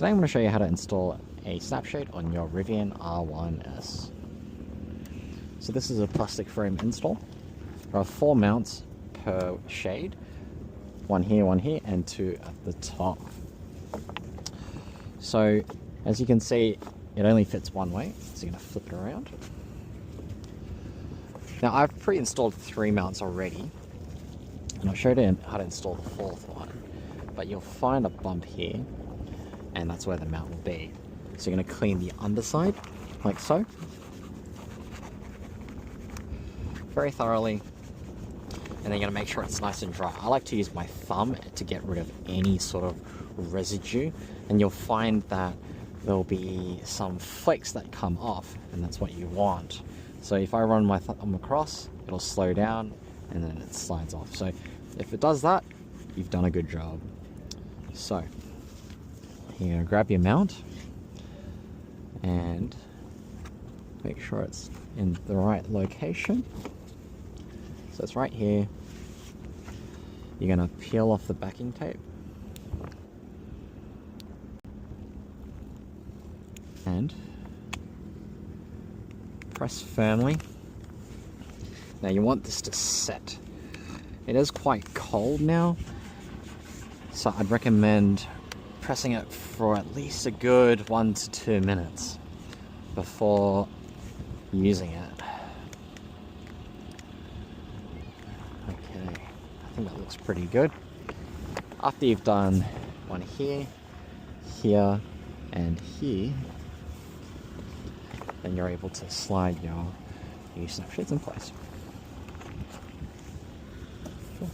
Today I'm going to show you how to install a snapshade on your Rivian R1S. So this is a plastic frame install. There are 4 mounts per shade. One here, and 2 at the top. So as you can see, it only fits one way, so you're going to flip it around. Now I've pre-installed 3 mounts already, and I'll show you how to install the 4th one. But you'll find a bump here, and that's where the mount will be. So you're going to clean the underside, like so, very thoroughly, and then you're going to make sure it's nice and dry. I like to use my thumb to get rid of any sort of residue, and you'll find that there'll be some flakes that come off, and that's what you want. So if I run my thumb across, it'll slow down, and then it slides off. So if it does that, you've done a good job. So you're going to grab your mount and make sure it's in the right location. So it's right here. You're going to peel off the backing tape and press firmly. Now you want this to set. It is quite cold now, so I'd recommend pressing it for at least a good 1 to 2 minutes before using it. Okay, I think that looks pretty good. After you've done one here, here, and here, then you're able to slide your snapshots in place. And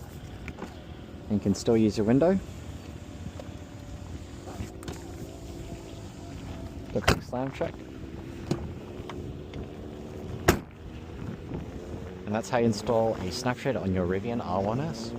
you can still use your window. Do a quick slam check. And that's how you install a snapshot on your Rivian R1S.